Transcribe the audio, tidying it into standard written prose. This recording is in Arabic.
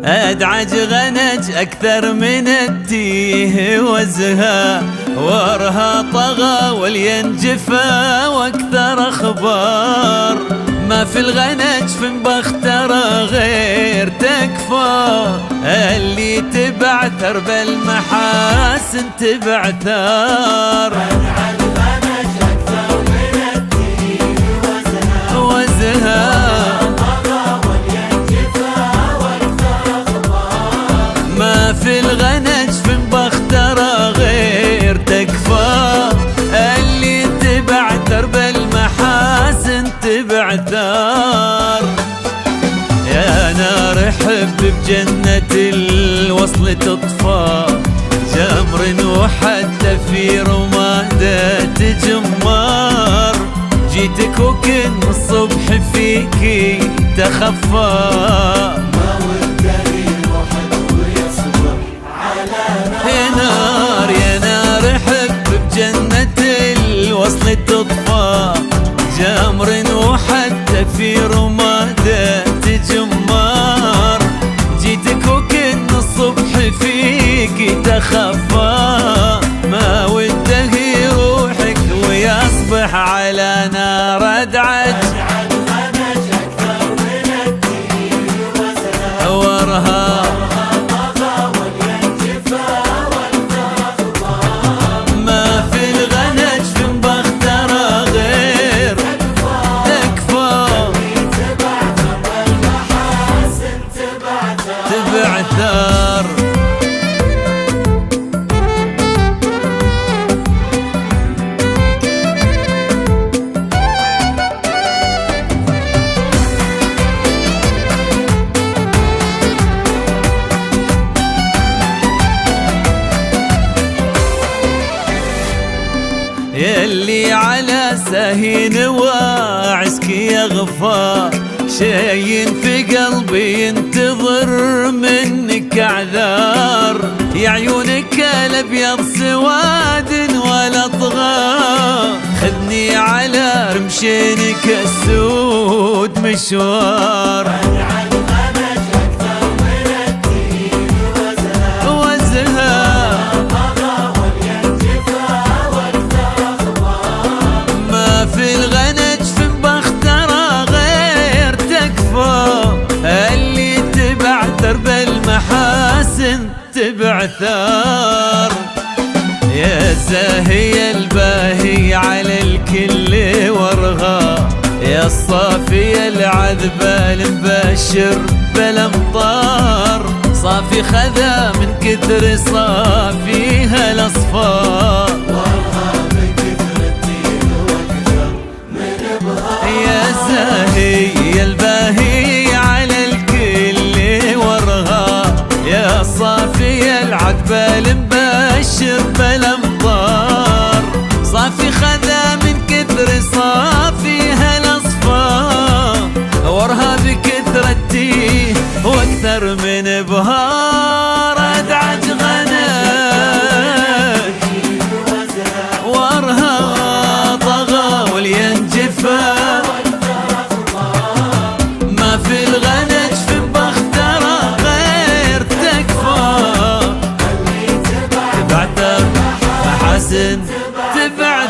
أدعج غنج أكثر من التيه وزها، ورها طغى والينجفا وأكثر أخبار. ما في الغنج فين بختره غير تكفى، اللي تبعثر بالمحاسن تبعثر. في الغنج فين بختره غير تكفى، اللي تبعثر بالمحاسن تبعثر. يا نار حب بجنة الوصل تطفى، جمر وحتى في رمادة تجمر. جيتك وكن الصبح فيكي تخفى، يا نار حب بجنة الوصل تطفى، جمر وحتى في رمادة تجمر. جيتك وكن الصبح فيك تخفى، ما وده يروحك ويصبح على نار أدعج. ورها تبعثر. يلي على سهين واعسك يغفى، شاين في قلبي ينتظر منك اعذار. يا عيونك الابيض سواد ولا طغى، خذني على رمشينك السود مشوار. ما في الغنج فين بختره غير تكفى، اللي تبعثر بالمحاسن تبعثر. يا زاهي الباهي على الكل ورغى، يا الصافي العذبة المبشر بالامطار. صافي خذا من كثر صافيها الاصفار، يا زاهي الباهي على الكل ورغى، يا صافي العذبة المبشر بالامطار. صافي خذا من كثر صافيها الاصفار، ورها بكثرتي واكثر من بهار. أدعج غنج ورها طغى والينجفا، ما في الغنج فين بختره غير تكفى. تبعثر محاسن تبعثر.